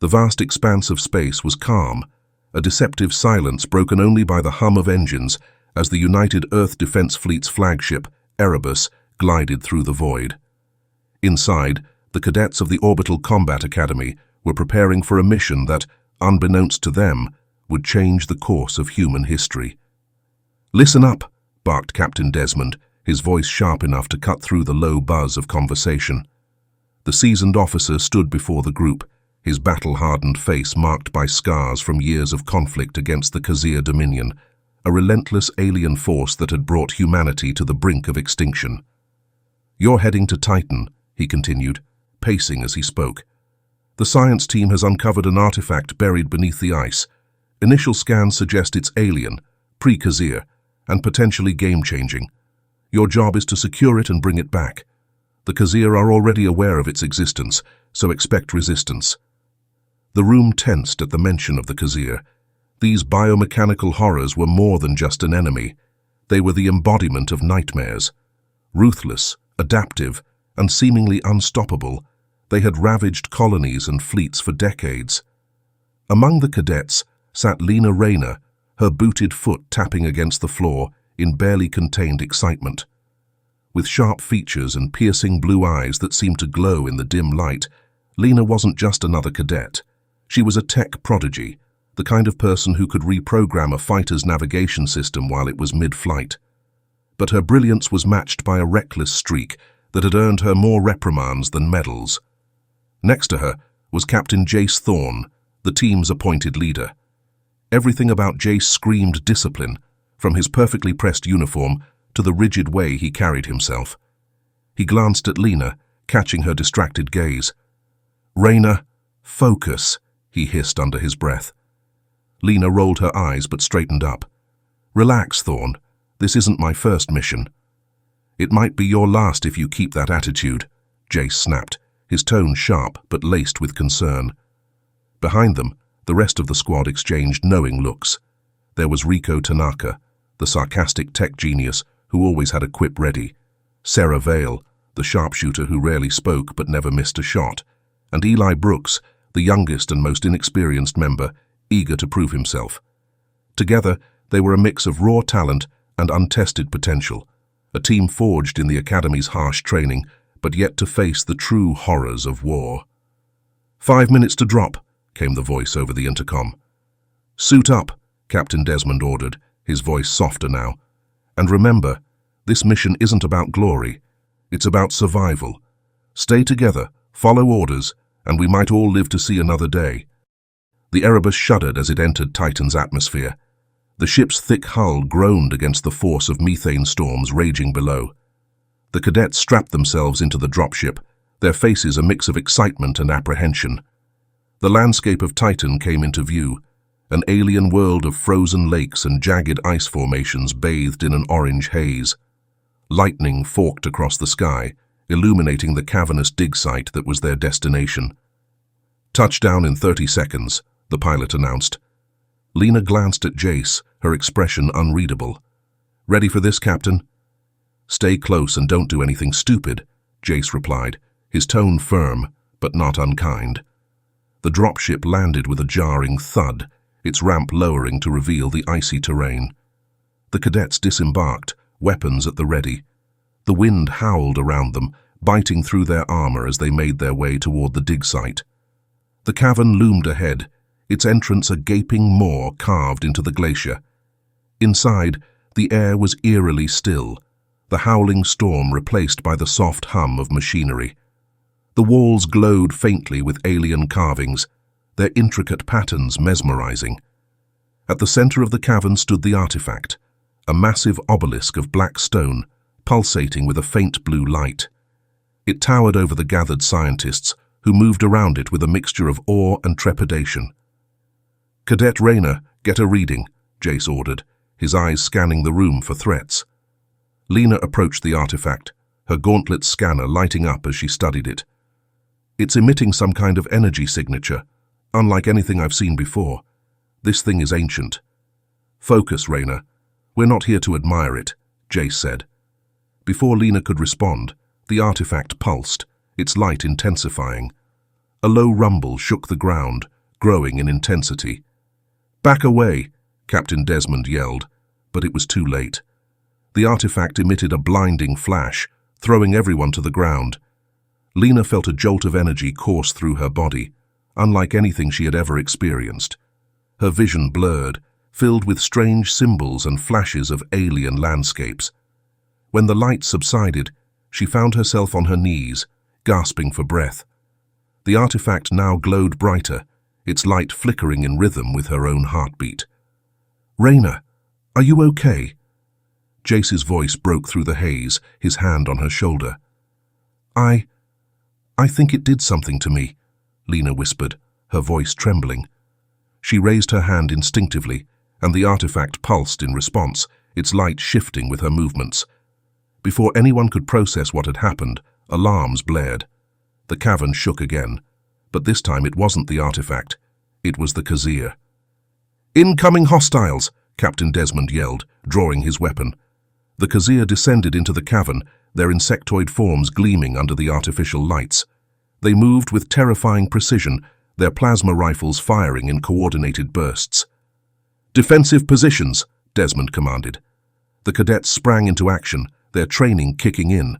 The vast expanse of space was calm, a deceptive silence broken only by the hum of engines as the United Earth Defense Fleet's flagship, Erebus, glided through the void. Inside, the cadets of the Orbital Combat Academy were preparing for a mission that, unbeknownst to them, would change the course of human history. "Listen up," barked Captain Desmond, his voice sharp enough to cut through the low buzz of conversation. The seasoned officer stood before the group, his battle-hardened face marked by scars from years of conflict against the Khazir Dominion, a relentless alien force that had brought humanity to the brink of extinction. "You're heading to Titan," he continued, pacing as he spoke. "The science team has uncovered an artifact buried beneath the ice. Initial scans suggest it's alien, pre-Khazir, and potentially game-changing. Your job is to secure it and bring it back. The Khazir are already aware of its existence, so expect resistance." The room tensed at the mention of the Khazir. These biomechanical horrors were more than just an enemy. They were the embodiment of nightmares. Ruthless, adaptive, and seemingly unstoppable, they had ravaged colonies and fleets for decades. Among the cadets sat Lena Raynor, her booted foot tapping against the floor in barely contained excitement. With sharp features and piercing blue eyes that seemed to glow in the dim light, Lena wasn't just another cadet. She was a tech prodigy, the kind of person who could reprogram a fighter's navigation system while it was mid-flight. But her brilliance was matched by a reckless streak that had earned her more reprimands than medals. Next to her was Captain Jace Thorne, the team's appointed leader. Everything about Jace screamed discipline, from his perfectly pressed uniform to the rigid way he carried himself. He glanced at Lena, catching her distracted gaze. "Raynor, focus," he hissed under his breath. Lena rolled her eyes but straightened up. "Relax, Thorne. This isn't my first mission." "It might be your last if you keep that attitude," Jace snapped, his tone sharp but laced with concern. Behind them, the rest of the squad exchanged knowing looks. There was Rico Tanaka, the sarcastic tech genius who always had a quip ready, Sarah Vale, the sharpshooter who rarely spoke but never missed a shot, and Eli Brooks, the youngest and most inexperienced member, eager to prove himself. Together, they were a mix of raw talent and untested potential, a team forged in the Academy's harsh training, but yet to face the true horrors of war. "5 minutes to drop," came the voice over the intercom. "Suit up," Captain Desmond ordered, his voice softer now. "And remember, this mission isn't about glory. It's about survival. Stay together, follow orders, and we might all live to see another day." The Erebus shuddered as it entered Titan's atmosphere. The ship's thick hull groaned against the force of methane storms raging below. The cadets strapped themselves into the dropship, their faces a mix of excitement and apprehension. The landscape of Titan came into view, an alien world of frozen lakes and jagged ice formations bathed in an orange haze. Lightning forked across the sky, illuminating the cavernous dig site that was their destination. "Touchdown in 30 seconds, the pilot announced. Lena glanced at Jace, her expression unreadable. "Ready for this, Captain?" "Stay close and don't do anything stupid," Jace replied, his tone firm, but not unkind. The dropship landed with a jarring thud, its ramp lowering to reveal the icy terrain. The cadets disembarked, weapons at the ready. The wind howled around them, biting through their armor as they made their way toward the dig site. The cavern loomed ahead, its entrance a gaping maw carved into the glacier. Inside, the air was eerily still, the howling storm replaced by the soft hum of machinery. The walls glowed faintly with alien carvings, their intricate patterns mesmerizing. At the center of the cavern stood the artifact, a massive obelisk of black stone, pulsating with a faint blue light. It towered over the gathered scientists, who moved around it with a mixture of awe and trepidation. "Cadet Raynor, get a reading," Jace ordered, his eyes scanning the room for threats. Lena approached the artifact, her gauntlet scanner lighting up as she studied it. "It's emitting some kind of energy signature, unlike anything I've seen before. This thing is ancient." "Focus, Raynor. We're not here to admire it," Jace said. Before Lena could respond, the artifact pulsed, its light intensifying. A low rumble shook the ground, growing in intensity. "Back away," Captain Desmond yelled, but it was too late. The artifact emitted a blinding flash, throwing everyone to the ground. Lena felt a jolt of energy course through her body, unlike anything she had ever experienced. Her vision blurred, filled with strange symbols and flashes of alien landscapes. When the light subsided, she found herself on her knees, gasping for breath. The artifact now glowed brighter, its light flickering in rhythm with her own heartbeat. "Raynor, are you okay?" Jace's voice broke through the haze, his hand on her shoulder. I think it did something to me," Lena whispered, her voice trembling. She raised her hand instinctively, and the artifact pulsed in response, its light shifting with her movements. Before anyone could process what had happened, alarms blared. The cavern shook again, but this time it wasn't the artifact. It was the Khazir. "Incoming hostiles!" Captain Desmond yelled, drawing his weapon. The Khazir descended into the cavern, their insectoid forms gleaming under the artificial lights. They moved with terrifying precision, their plasma rifles firing in coordinated bursts. "Defensive positions," Desmond commanded. The cadets sprang into action, their training kicking in.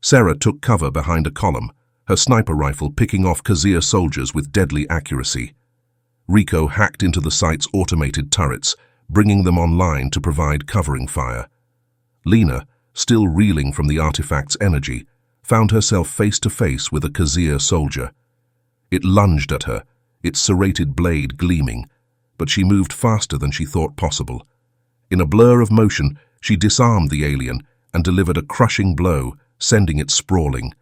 Sarah took cover behind a column, her sniper rifle picking off Khazir soldiers with deadly accuracy. Rico hacked into the site's automated turrets, bringing them online to provide covering fire. Lena, still reeling from the artifact's energy, found herself face to face with a Khazir soldier. It lunged at her, its serrated blade gleaming, but she moved faster than she thought possible. In a blur of motion, she disarmed the alien and delivered a crushing blow, sending it sprawling.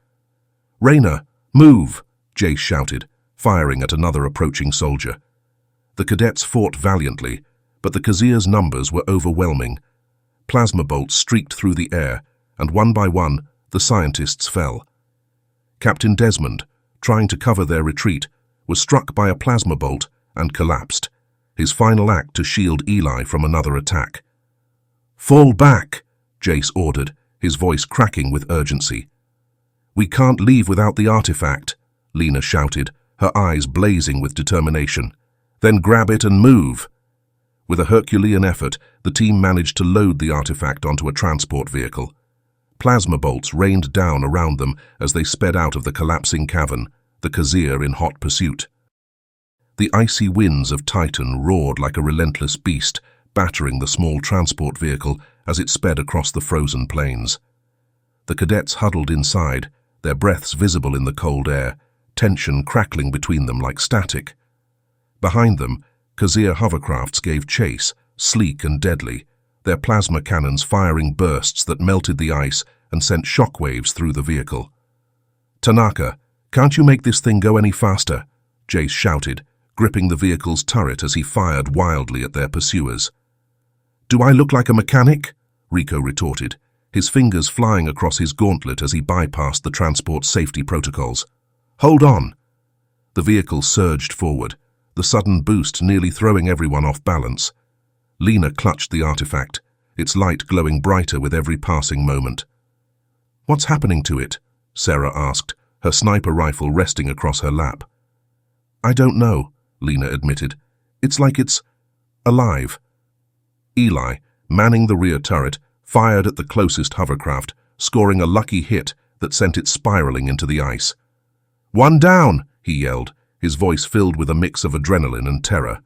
"Raynor, move!" Jace shouted, firing at another approaching soldier. The cadets fought valiantly, but the Khazir's numbers were overwhelming. Plasma bolts streaked through the air, and one by one, the scientists fell. Captain Desmond, trying to cover their retreat, was struck by a plasma bolt and collapsed, his final act to shield Eli from another attack. "Fall back," Jace ordered, his voice cracking with urgency. "We can't leave without the artifact," Lena shouted, her eyes blazing with determination. "Then grab it and move." With a Herculean effort, the team managed to load the artifact onto a transport vehicle. Plasma bolts rained down around them as they sped out of the collapsing cavern, the Khazir in hot pursuit. The icy winds of Titan roared like a relentless beast, battering the small transport vehicle as it sped across the frozen plains. The cadets huddled inside, their breaths visible in the cold air, tension crackling between them like static. Behind them, Khazir hovercrafts gave chase, sleek and deadly, their plasma cannons firing bursts that melted the ice and sent shockwaves through the vehicle. "Tanaka, can't you make this thing go any faster?" Jace shouted, gripping the vehicle's turret as he fired wildly at their pursuers. "Do I look like a mechanic?" Rico retorted, his fingers flying across his gauntlet as he bypassed the transport safety protocols. "Hold on!" The vehicle surged forward, the sudden boost nearly throwing everyone off balance. Lena clutched the artifact, its light glowing brighter with every passing moment. "What's happening to it?" Sarah asked, her sniper rifle resting across her lap. "I don't know," Lena admitted. "It's like it's alive." Eli, manning the rear turret, fired at the closest hovercraft, scoring a lucky hit that sent it spiraling into the ice. "One down!" he yelled, his voice filled with a mix of adrenaline and terror.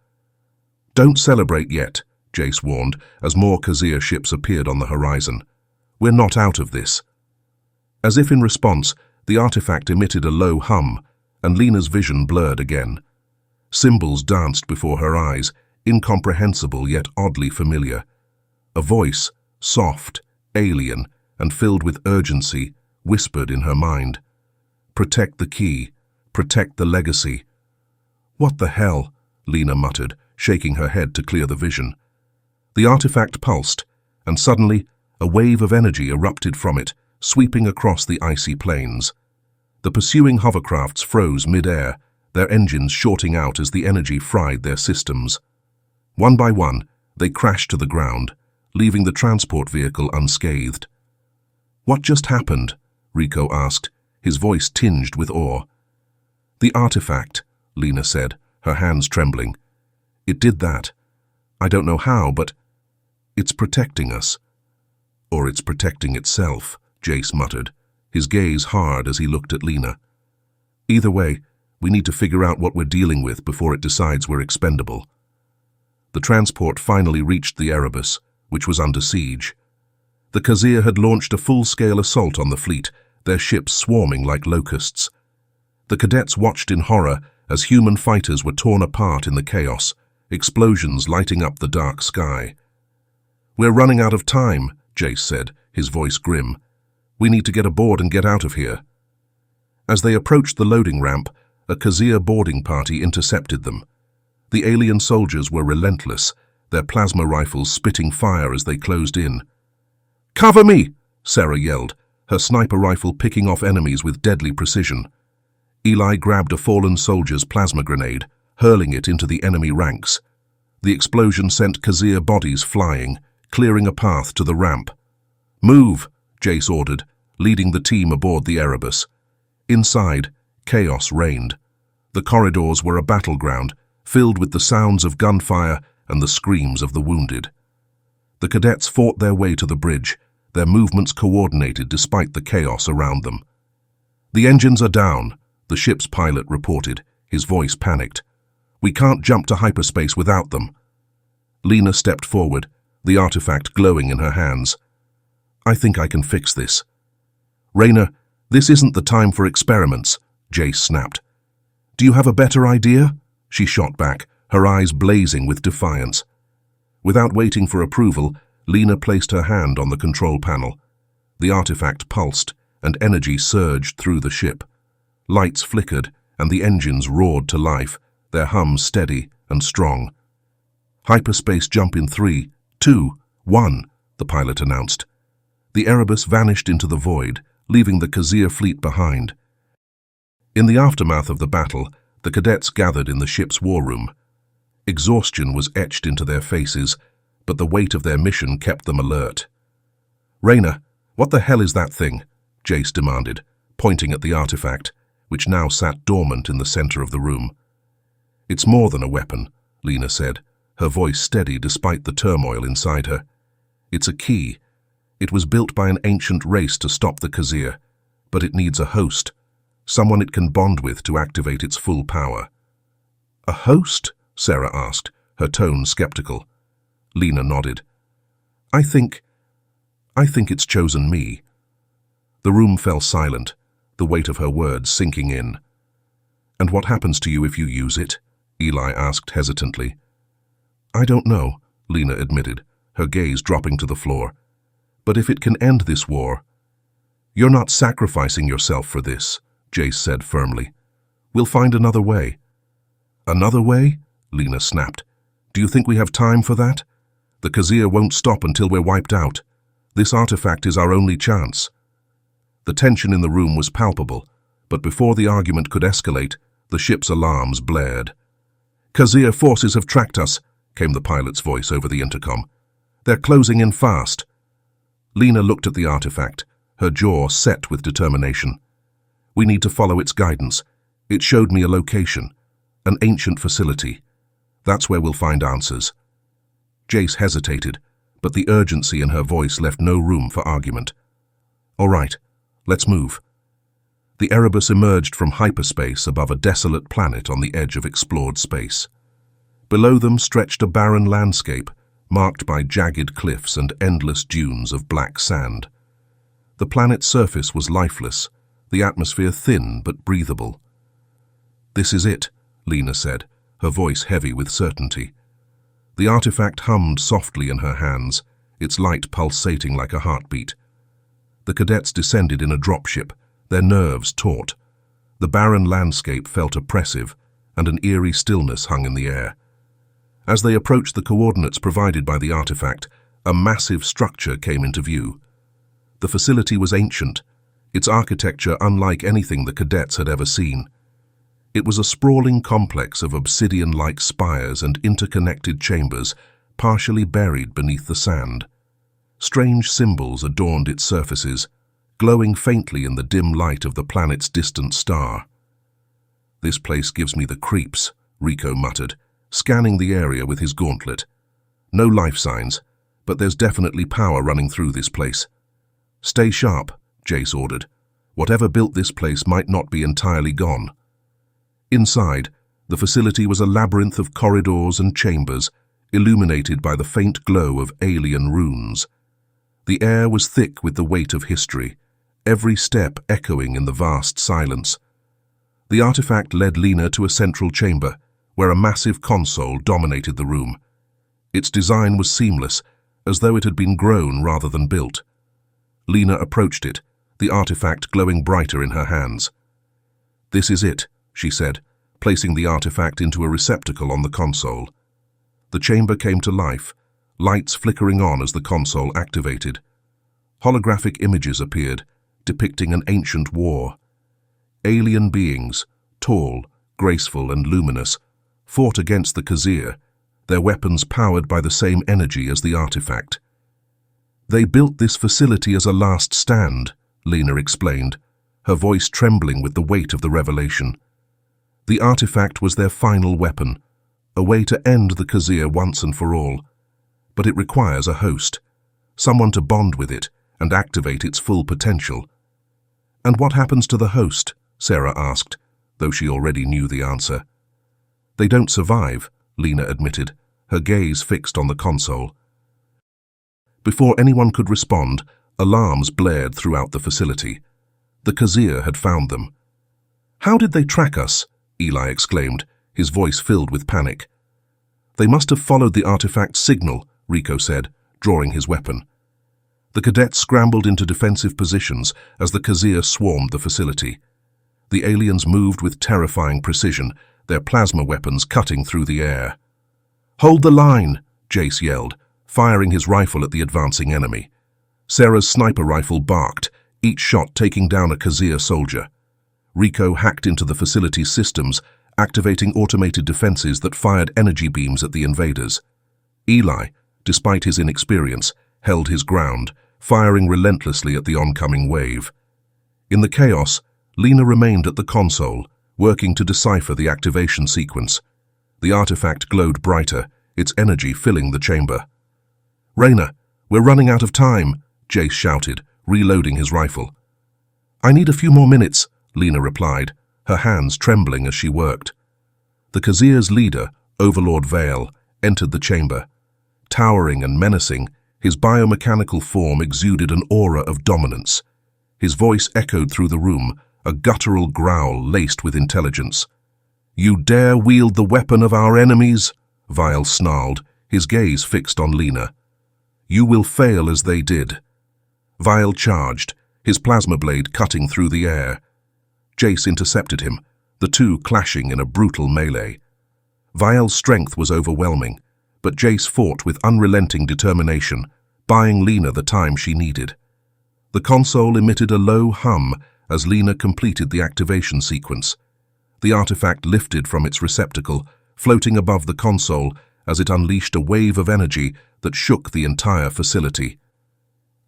"Don't celebrate yet," Jace warned as more Khazir ships appeared on the horizon. "We're not out of this." As if in response, the artifact emitted a low hum, and Lena's vision blurred again. Symbols danced before her eyes, incomprehensible yet oddly familiar. A voice, soft, alien, and filled with urgency, whispered in her mind. "Protect the key. Protect the legacy." "What the hell?" Lena muttered, shaking her head to clear the vision. The artifact pulsed, and suddenly a wave of energy erupted from it, sweeping across the icy plains. The pursuing hovercrafts froze mid-air, their engines shorting out as the energy fried their systems. One by one, they crashed to the ground, leaving the transport vehicle unscathed. "What just happened?" Rico asked, his voice tinged with awe. The artifact, Lena said, her hands trembling. It did that. I don't know how, but it's protecting us. Or it's protecting itself, Jace muttered, his gaze hard as he looked at Lena. Either way, we need to figure out what we're dealing with before it decides we're expendable. The transport finally reached the Erebus, which was under siege. The Khazir had launched a full-scale assault on the fleet, their ships swarming like locusts. The cadets watched in horror as human fighters were torn apart in the chaos, explosions lighting up the dark sky. "We're running out of time," Jace said, his voice grim. "We need to get aboard and get out of here." As they approached the loading ramp, a Khazir boarding party intercepted them. The alien soldiers were relentless, their plasma rifles spitting fire as they closed in. "Cover me!" Sarah yelled, her sniper rifle picking off enemies with deadly precision. Eli grabbed a fallen soldier's plasma grenade, hurling it into the enemy ranks. The explosion sent Khazir bodies flying, clearing a path to the ramp. "Move," Jace ordered, leading the team aboard the Erebus. Inside, chaos reigned. The corridors were a battleground, filled with the sounds of gunfire and the screams of the wounded. The cadets fought their way to the bridge, their movements coordinated despite the chaos around them. "The engines are down," the ship's pilot reported, his voice panicked. "We can't jump to hyperspace without them." Lena stepped forward, the artifact glowing in her hands. "I think I can fix this." "Raynor, this isn't the time for experiments," Jace snapped. "Do you have a better idea?" she shot back, her eyes blazing with defiance. Without waiting for approval, Lena placed her hand on the control panel. The artifact pulsed, and energy surged through the ship. Lights flickered, and the engines roared to life, their hum steady and strong. "Hyperspace jump in 3, 2, 1, the pilot announced. The Erebus vanished into the void, leaving the Khazir fleet behind. In the aftermath of the battle, the cadets gathered in the ship's war room. Exhaustion was etched into their faces, but the weight of their mission kept them alert. "Raynor, what the hell is that thing?" Jace demanded, pointing at the artifact, which now sat dormant in the center of the room. "It's more than a weapon," Lena said, her voice steady despite the turmoil inside her. "It's a key. It was built by an ancient race to stop the Khazir, but it needs a host, someone it can bond with to activate its full power." "A host?" Sarah asked, her tone skeptical. Lena nodded. I think it's chosen me." The room fell silent, the weight of her words sinking in. "And what happens to you if you use it?" Eli asked hesitantly. "I don't know," Lena admitted, her gaze dropping to the floor. "But if it can end this war—" "You're not sacrificing yourself for this," Jace said firmly. "We'll find another way." "Another way?" Lena snapped. "Do you think we have time for that? The Khazir won't stop until we're wiped out. This artifact is our only chance." The tension in the room was palpable, but before the argument could escalate, the ship's alarms blared. "Khazir forces have tracked us," came the pilot's voice over the intercom. "They're closing in fast." Lena looked at the artifact, her jaw set with determination. "We need to follow its guidance. It showed me a location, an ancient facility. That's where we'll find answers." Jace hesitated, but the urgency in her voice left no room for argument. "All right, let's move." The Erebus emerged from hyperspace above a desolate planet on the edge of explored space. Below them stretched a barren landscape, marked by jagged cliffs and endless dunes of black sand. The planet's surface was lifeless, the atmosphere thin but breathable. "This is it," Lena said, her voice heavy with certainty. The artifact hummed softly in her hands, its light pulsating like a heartbeat. The cadets descended in a dropship, their nerves taut. The barren landscape felt oppressive, and an eerie stillness hung in the air. As they approached the coordinates provided by the artifact, a massive structure came into view. The facility was ancient, its architecture unlike anything the cadets had ever seen. It was a sprawling complex of obsidian-like spires and interconnected chambers, partially buried beneath the sand. Strange symbols adorned its surfaces, glowing faintly in the dim light of the planet's distant star. "This place gives me the creeps," Rico muttered, scanning the area with his gauntlet. "No life signs, but there's definitely power running through this place." "Stay sharp," Jace ordered. "Whatever built this place might not be entirely gone." Inside, the facility was a labyrinth of corridors and chambers, illuminated by the faint glow of alien runes. The air was thick with the weight of history, every step echoing in the vast silence. The artifact led Lena to a central chamber, where a massive console dominated the room. Its design was seamless, as though it had been grown rather than built. Lena approached it, the artifact glowing brighter in her hands. "This is it," she said, placing the artifact into a receptacle on the console. The chamber came to life, lights flickering on as the console activated. Holographic images appeared, depicting an ancient war. Alien beings, tall, graceful and luminous, fought against the Khazir, their weapons powered by the same energy as the artifact. "They built this facility as a last stand," Lena explained, her voice trembling with the weight of the revelation. The artifact was their final weapon, a way to end the Khazir once and for all. But it requires a host, someone to bond with it and activate its full potential. "And what happens to the host?" Sarah asked, though she already knew the answer. "They don't survive," Lena admitted, her gaze fixed on the console. Before anyone could respond, alarms blared throughout the facility. The Khazir had found them. "How did they track us?" Eli exclaimed, his voice filled with panic. "They must have followed the artifact's signal," Rico said, drawing his weapon. The cadets scrambled into defensive positions as the Khazir swarmed the facility. The aliens moved with terrifying precision, their plasma weapons cutting through the air. "Hold the line!" Jace yelled, firing his rifle at the advancing enemy. Sarah's sniper rifle barked, each shot taking down a Khazir soldier. Rico hacked into the facility's systems, activating automated defenses that fired energy beams at the invaders. Eli, despite his inexperience, held his ground, firing relentlessly at the oncoming wave. In the chaos, Lena remained at the console, working to decipher the activation sequence. The artifact glowed brighter, its energy filling the chamber. "Raynor, we're running out of time," Jace shouted, reloading his rifle. "I need a few more minutes," Lena replied, her hands trembling as she worked. The Khazir's leader, Overlord Vale, entered the chamber. Towering and menacing, his biomechanical form exuded an aura of dominance. His voice echoed through the room, a guttural growl laced with intelligence. "You dare wield the weapon of our enemies?" Vile snarled, his gaze fixed on Lena. "You will fail as they did." Vile charged, his plasma blade cutting through the air. Jace intercepted him, the two clashing in a brutal melee. Vile's strength was overwhelming, but Jace fought with unrelenting determination, buying Lena the time she needed. The console emitted a low hum as Lena completed the activation sequence. The artifact lifted from its receptacle, floating above the console as it unleashed a wave of energy that shook the entire facility.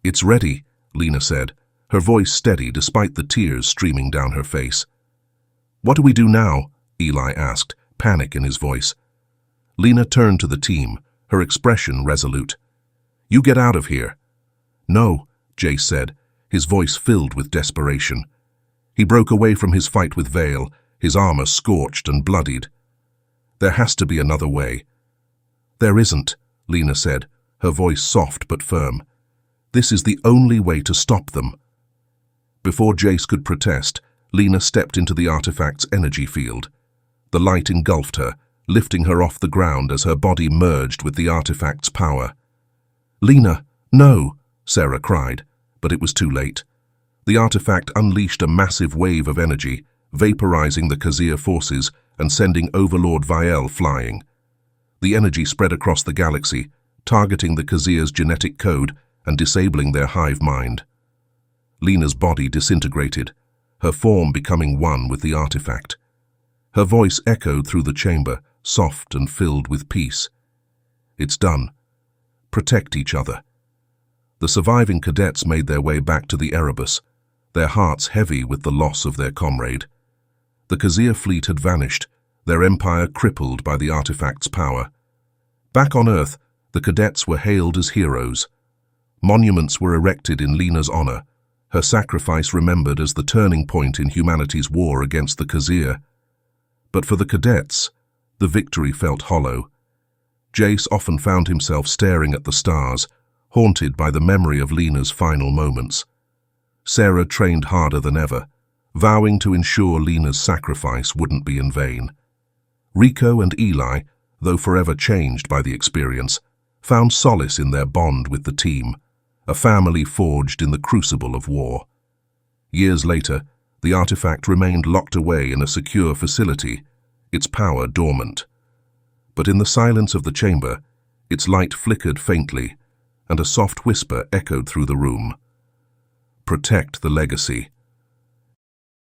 "It's ready," Lena said, her voice steady despite the tears streaming down her face. "What do we do now?" Eli asked, panic in his voice. Lena turned to the team, her expression resolute. "You get out of here." "No," Jace said, his voice filled with desperation. He broke away from his fight with Vale, his armor scorched and bloodied. "There has to be another way." "There isn't," Lena said, her voice soft but firm. "This is the only way to stop them." Before Jace could protest, Lena stepped into the artifact's energy field. The light engulfed her, lifting her off the ground as her body merged with the artifact's power. "Lena, no!" Sarah cried, but it was too late. The artifact unleashed a massive wave of energy, vaporizing the Khazir forces and sending Overlord Vael flying. The energy spread across the galaxy, targeting the Khazir's genetic code and disabling their hive mind. Lena's body disintegrated, her form becoming one with the artifact. Her voice echoed through the chamber, soft and filled with peace. "It's done. Protect each other." The surviving cadets made their way back to the Erebus, their hearts heavy with the loss of their comrade. The Khazir fleet had vanished, their empire crippled by the artifact's power. Back on Earth, the cadets were hailed as heroes. Monuments were erected in Lena's honor, her sacrifice remembered as the turning point in humanity's war against the Khazir. But for the cadets, the victory felt hollow. Jace often found himself staring at the stars, haunted by the memory of Lena's final moments. Sarah trained harder than ever, vowing to ensure Lena's sacrifice wouldn't be in vain. Rico and Eli, though forever changed by the experience, found solace in their bond with the team, a family forged in the crucible of war. Years later, the artifact remained locked away in a secure facility, its power dormant. But in the silence of the chamber, its light flickered faintly, and a soft whisper echoed through the room. "Protect the legacy.